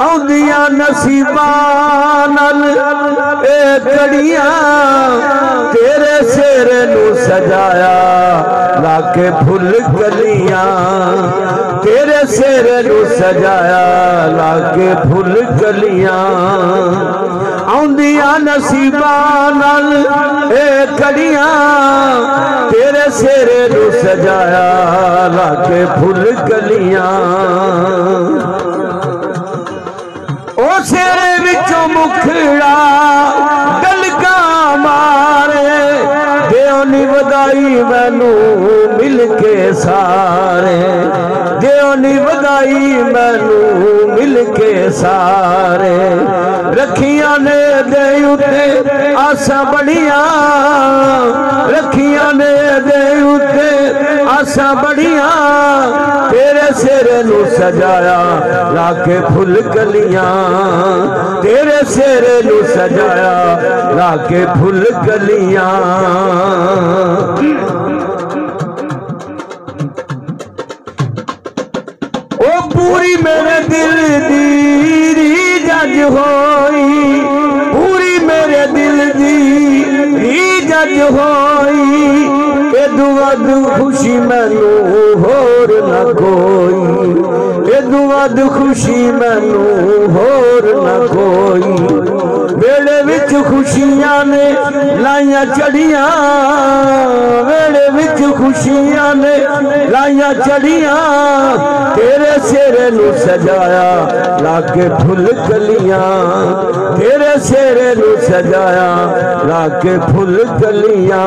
आउंदियां नसीबां नाल ए कड़ियां तेरे सिर नू सजाया लाके फुल कलियां तेरे सिर नू सजाया लाके फुल कलियां आउंदियां नसीबां नाल ए कड़ियां तेरे सिर नू सजाया लाके फुल कलियां ओ सिर विचों मुखड़ा गलका मारे देओनी वधाई मैनू मिल के सारे देओनी वधाई मैनू मिल के सारे रखियां ने दे उते आसा बड़ियां रखियां ने दे उते आसा बड़ियां तेरे सिर नू सजाया लाके फुल कलियां तेरे सिर नू सजाया लाके फुल कलियां ओ पूरी मेरे दिल दी जज होई पूरी मेरे दिल दी जज होई ए दुआ खुशी मैनू होर न कोई ए दुआ खुशी मैनू होर न कोई वेले विच खुशियां ने लाइया चढ़ियां वेले विच खुशियां ने लाइया चढ़ियां तेरे सिर नू सजाया लाके फुल कलियां तेरे सिर नू सजाया लाके फुल कलियां